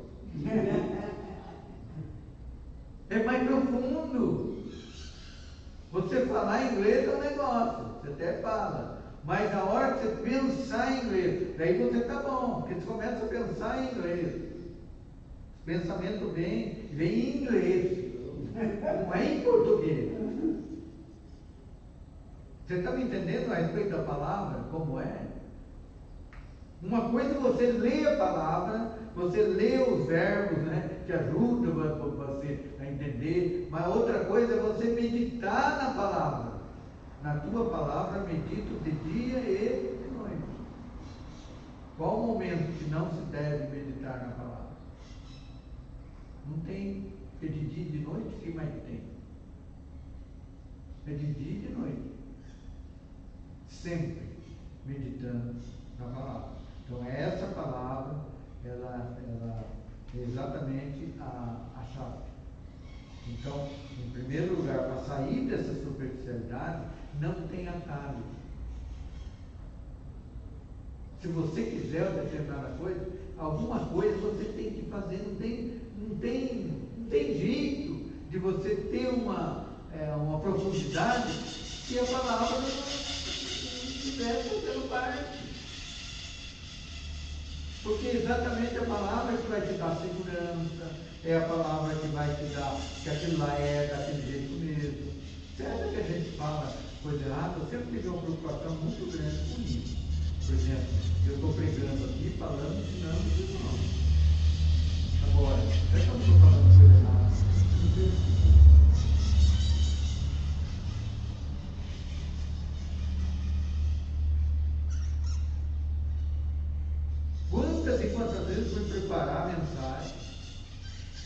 É mais profundo. Você falar inglês é um negócio, você até fala. Mas a hora que você pensar em inglês, daí você está bom, porque você começa a pensar em inglês. O pensamento vem em inglês, não é em português. Você está me entendendo a respeito da palavra, como é? Uma coisa é você ler a palavra, você lê os verbos, né, que ajudam você a entender, mas outra coisa é você meditar na palavra. Na tua palavra medito de dia e de noite. Qual o momento que não se deve meditar na palavra? Não tem. É de dia e de noite, o que mais tem? É de dia e de noite. Sempre meditando na palavra. Então essa palavra, ela é exatamente a chave. Então, em primeiro lugar, para sair dessa superficialidade, não tem atalho. Se você quiser uma determinada coisa, alguma coisa você tem que fazer, não tem jeito de você ter uma profundidade se a palavra não estiver fazendo parte. Porque é exatamente a palavra que vai te dar segurança, é a palavra que vai te dar que aquilo lá é daquele jeito mesmo. Certo que a gente fala coisa errada, eu sempre tive uma preocupação muito grande com isso. Por exemplo, eu estou pregando aqui, falando, ensinando os irmãos. Agora, será que eu não estou falando coisa errada? Quantas e quantas vezes fui preparar a mensagem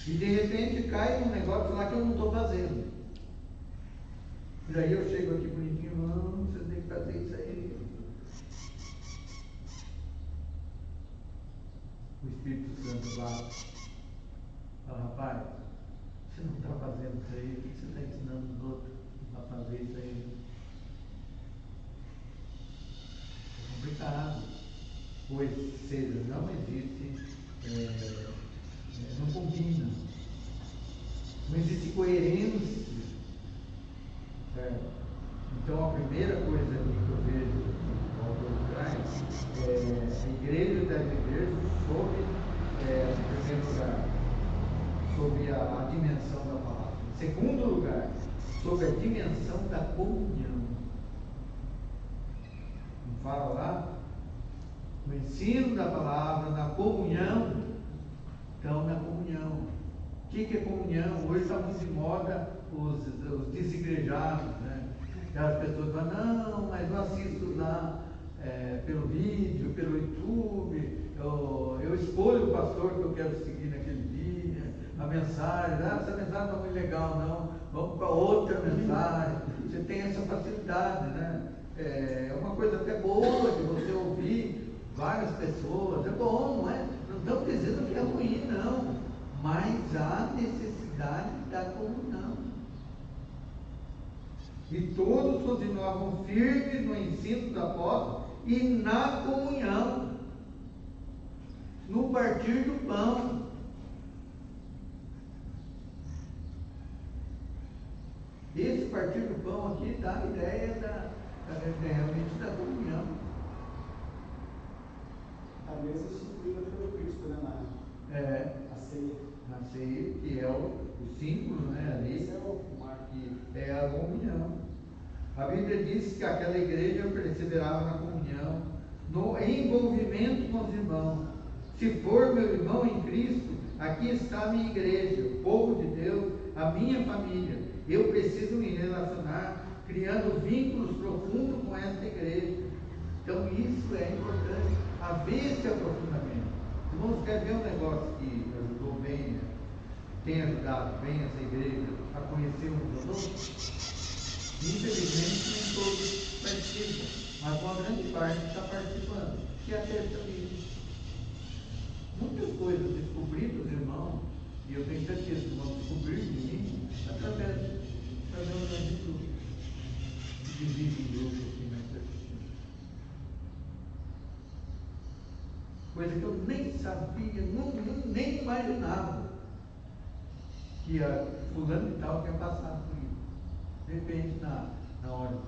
e de repente cai num negócio lá que eu não estou fazendo. E daí eu chego aqui bonitinho, não, você tem que fazer isso aí. O Espírito Santo lá fala, rapaz, você não está fazendo isso aí, o que você está ensinando os outros a fazer isso aí? É complicado. Pois seja, não existe, não combina, não existe coerência. Certo? Então a primeira coisa aqui que eu vejo o autor traz é a igreja deve viver sobre, em primeiro lugar, sobre a dimensão da palavra. Em segundo lugar, sobre a dimensão da comunhão. Não fala lá? No ensino da palavra, na comunhão. Então, na comunhão. O que é comunhão? Hoje está muito de moda os desigrejados, né? As pessoas falam, não, mas eu assisto lá pelo vídeo, pelo YouTube, eu escolho o pastor que eu quero seguir naquele dia, a mensagem, essa mensagem não é muito legal não, vamos para outra mensagem. Você tem essa facilidade, né? É uma coisa até boa de você ouvir várias pessoas, é bom, não é? Não estamos dizendo que é ruim, não, mas há necessidade da comunhão. E todos continuavam firmes no ensino dos apóstolos e na comunhão, no partir do pão. Esse partir do pão aqui dá a ideia realmente da comunhão. A mesa instituída pelo Cristo, né, Mário? A ceia. A ceia, que é o símbolo, né, ali. Esse é o marco. Que é a comunhão. A Bíblia diz que aquela igreja perseverava na comunhão, no envolvimento com os irmãos. Se for meu irmão em Cristo, aqui está a minha igreja, o povo de Deus, a minha família. Eu preciso me relacionar, criando vínculos profundos com essa igreja. Então isso é importante, haver esse aprofundamento. Irmãos, quer ver um negócio que ajudou bem, né? Tem ajudado bem essa igreja a conhecer uns aos outros? Infelizmente, nem todos participam, mas uma grande parte está participando, que é a terça livre. Muitas coisas descobri dos irmãos, e eu tenho certeza que vão descobrir de mim, através do grande grupo, que vive em grupo aqui na Terça. Coisa que eu nem sabia, nem imaginava, que a fulano e tal quer passar por isso. De repente, na hora de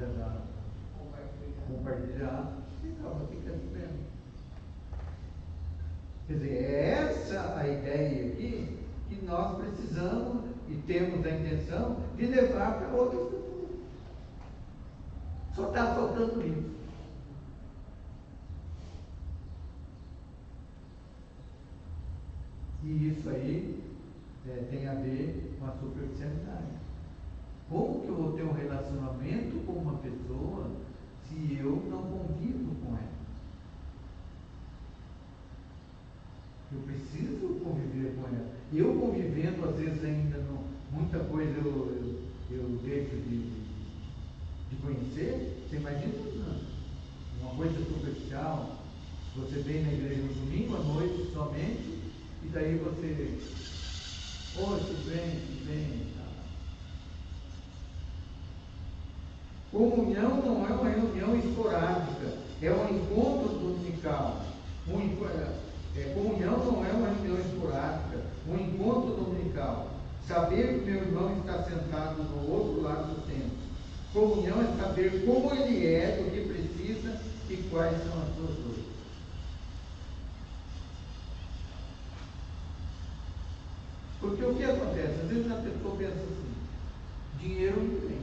compartilhar, ficava aqui recebendo. Quer dizer, é essa a ideia aqui que nós precisamos e temos a intenção de levar para outras pessoas. Só está faltando isso. E isso aí tem a ver com a superficialidade. Como que eu vou ter um relacionamento com uma pessoa se eu não convivo com ela? Eu preciso conviver com ela. Eu convivendo, às vezes ainda não, muita coisa eu deixo de conhecer. Você imagina uma coisa superficial, você vem na igreja no domingo à noite somente, e daí você, oi, tudo bem, tá. Comunhão não é uma reunião esporádica, é um encontro dominical. Comunhão não é uma reunião esporádica, um encontro dominical. Saber que meu irmão está sentado no outro lado do templo. Comunhão é saber como ele é, do que precisa e quais são as suas dores. Porque o que acontece? Às vezes a pessoa pensa assim, dinheiro não tem.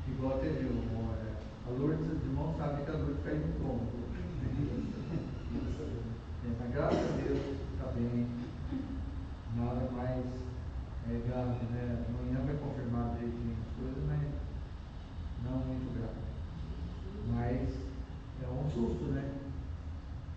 Igual teve a Lourdes, os irmãos sabem que a Lourdes caiu no tombo. Mas graças a Deus está bem. Nada mais grave, né? Amanhã vai confirmar direitinho as coisas, mas não muito grave. Mas é um susto, né?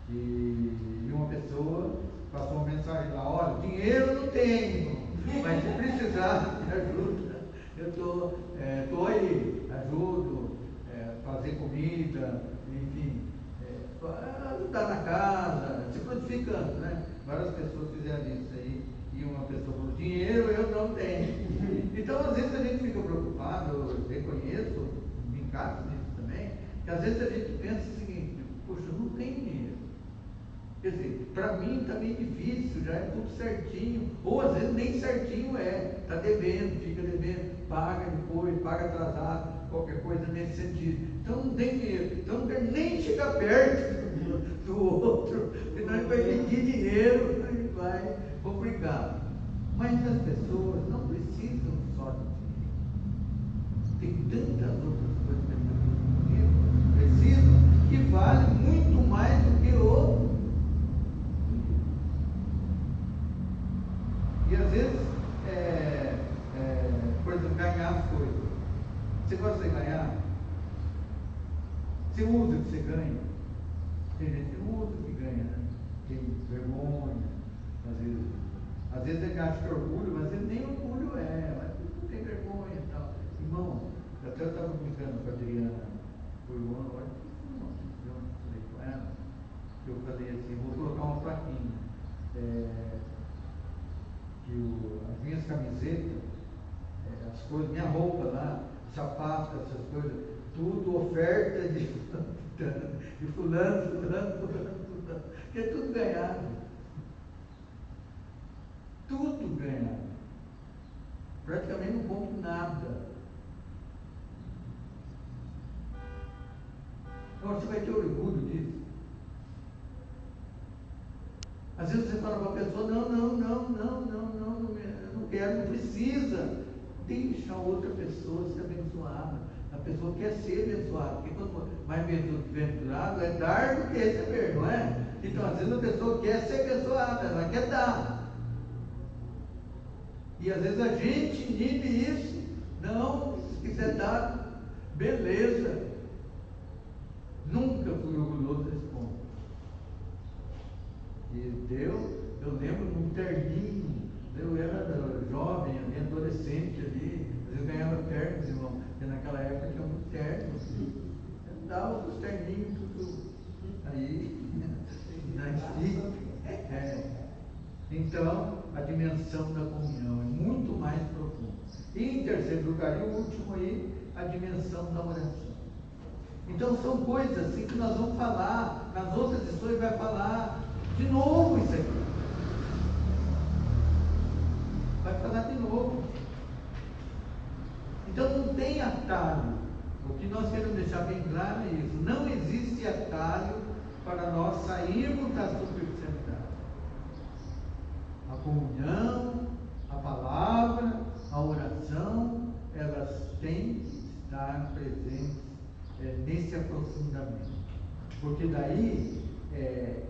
E uma pessoa passou uma mensagem lá, olha, dinheiro não tenho, mas se precisar de ajuda, eu estou aí, ajudo, fazer comida, enfim, ajudar na casa, se prontificando, né? Várias pessoas fizeram isso aí, e uma pessoa falou, dinheiro eu não tenho. Então, às vezes a gente fica preocupado, eu reconheço, me encaixo nisso também, que às vezes a gente pensa o seguinte, poxa, eu não tenho dinheiro. Quer dizer, para mim está meio difícil, já é tudo certinho, ou às vezes nem certinho está devendo, fica devendo, paga depois, paga atrasado, qualquer coisa nesse sentido. Então não tem dinheiro, então não quer nem chegar perto do outro, senão ele vai pedir dinheiro e vai complicar. Mas as pessoas não precisam só de dinheiro, tem tantas outras coisas que as pessoas precisam que valem muito mais do que o. E às vezes, por exemplo, ganhar as coisas. Você gosta de ganhar? Você usa o que você ganha? Tem gente que não usa o que ganha, né? Tem vergonha, às vezes ele acha que é orgulho, mas ele nem orgulho mas não tem vergonha e tal. Irmão, até eu estava brincando com a Adriana por um ano, agora eu falei com ela, que eu falei assim, vou colocar uma plaquinha. As minhas camisetas, as coisas, minha roupa lá, sapatos, essas coisas, tudo oferta de fulano, que é tudo ganhado. Tudo ganhado. Praticamente não compro nada. Agora você vai ter orgulho disso. Às vezes você fala para a pessoa, não quero, não precisa. Deixa a outra pessoa ser abençoada. A pessoa quer ser abençoada, porque quanto mais bem-aventurado é dar do que receber, não é? Então, às vezes a pessoa quer ser abençoada, ela quer dar. E às vezes a gente inibe isso. Não, se quiser dar, beleza. Nunca fui orgulhoso nesse ponto. E eu lembro num terninho Eu era jovem, ali, adolescente ali, eu ganhava ternos, irmão, porque naquela época tinha muito ternos. Eu dava os terninhos, tudo aí, nasci. Então, a dimensão da comunhão é muito mais profunda. E em terceiro lugar, e o último aí, a dimensão da oração. Então são coisas assim que nós vamos falar, nas outras lições vai falar de novo isso aqui. Vai falar de novo. Então não tem atalho. O que nós queremos deixar bem claro é isso. Não existe atalho para nós sairmos da superficialidade. A comunhão, a palavra, a oração, elas têm que estar presentes nesse aprofundamento. Porque daí é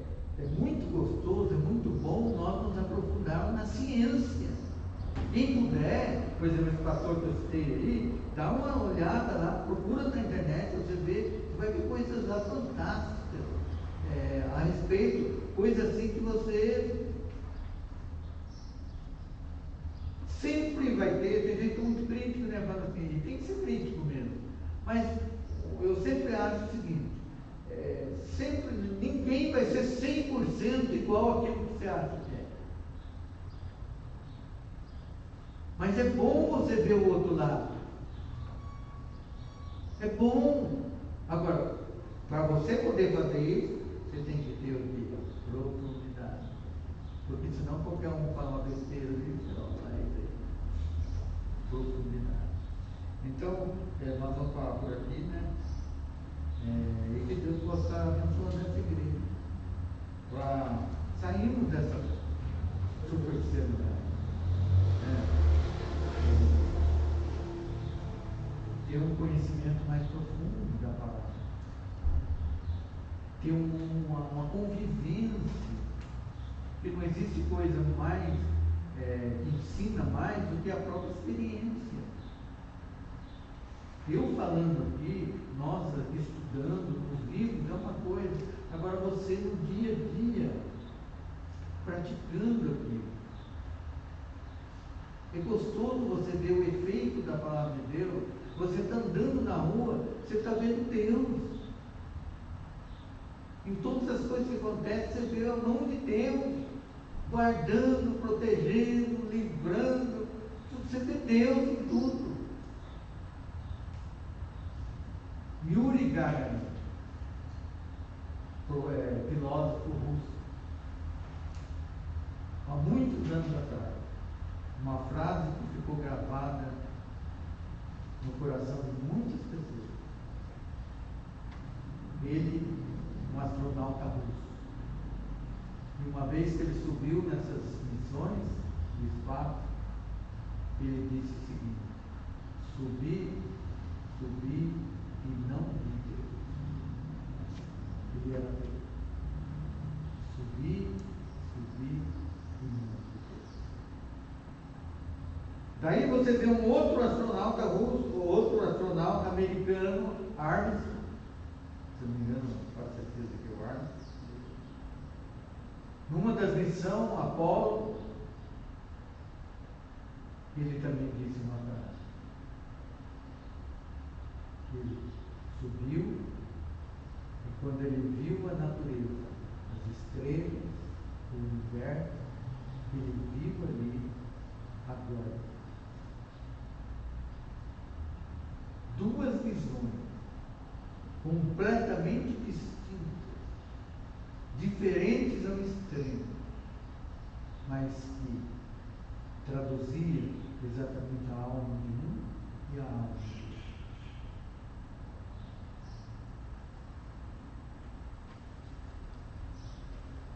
muito gostoso, é muito bom nós nos aprofundarmos na ciência. Quem puder, por exemplo, esse pastor que eu citei aí, dá uma olhada lá, procura na internet, você vai ver coisas lá fantásticas a respeito, coisas assim que você sempre vai ter. Tem gente muito crítico, né? Fala assim, e tem que ser crítico mesmo. Mas eu sempre acho o seguinte, sempre ninguém vai ser 100% igual àquilo que você acha que é. Mas é bom você ver o outro lado. É bom. Agora, para você poder fazer isso, você tem que ter o quê? Profundidade. Porque senão qualquer um fala uma besteira ali, você não vai ter profundidade. Então, nós vamos falar por aqui, né? E que Deus possa abençoar essa igreja. Para sairmos dessa superficialidade. Ter um conhecimento mais profundo da palavra, ter uma convivência, que não existe coisa mais que ensina mais do que a própria experiência. Eu falando aqui, nós aqui estudando nos livros é uma coisa, agora você no dia a dia praticando aquilo. É gostoso você ver o efeito da palavra de Deus. Você está andando na rua, você está vendo Deus. Em todas as coisas que acontecem, você vê a mão de Deus, guardando, protegendo, livrando. Você vê Deus em tudo. Yuri Gagarin, filósofo russo, há muitos anos atrás, uma frase que ficou gravada no coração de muitas pessoas. Ele, um astronauta russo, e uma vez que ele subiu nessas missões de espaço, ele disse o seguinte: subi e não vi Deus. Ele era Deus. Subi e não vi Deus. Daí você vê um outro astronauta russo, outro astronauta americano, Armstrong, se não me engano, quase certeza que é o Armstrong. Numa das missões, Apolo, ele também disse uma frase. Ele subiu e quando ele viu a natureza, as estrelas, o universo, ele viu ali a glória. Duas visões completamente distintas, diferentes ao extremo, mas que traduziam exatamente a alma de um e a alma de outro.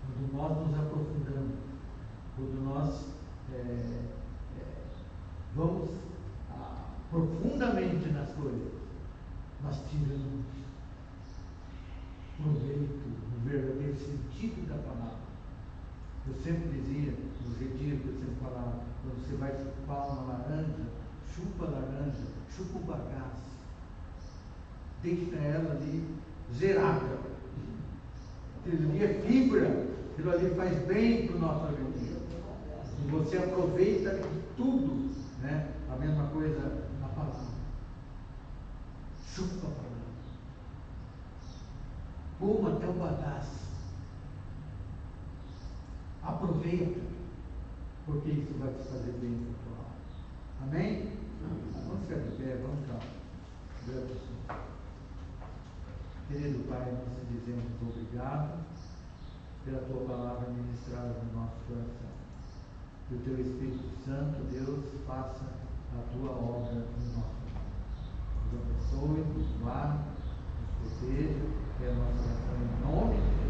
Quando nós nos aprofundamos, quando nós vamos profundamente nas coisas, nós tiramos proveito no verdadeiro sentido da palavra. Eu sempre dizia, nos retiros que eu sempre falava, quando você vai chupar uma laranja, chupa a laranja, chupa o bagaço, deixa ela ali zerada. Aquilo ali é fibra, aquilo ali faz bem para o nosso organismo. E você aproveita de tudo, né? A mesma coisa na palavra. Chupa a palavra. Coma até o bagaço. Aproveita, porque isso vai te fazer bem para a tua alma. Amém? Vamos ficar de pé, vamos cá. Querido Pai, nós te dizemos obrigado pela tua palavra ministrada no nosso coração. Que o teu Espírito Santo, Deus, faça a tua obra no nosso nome. Nos abençoe, nos guarde, nos proteja. É a nossa oração em nome de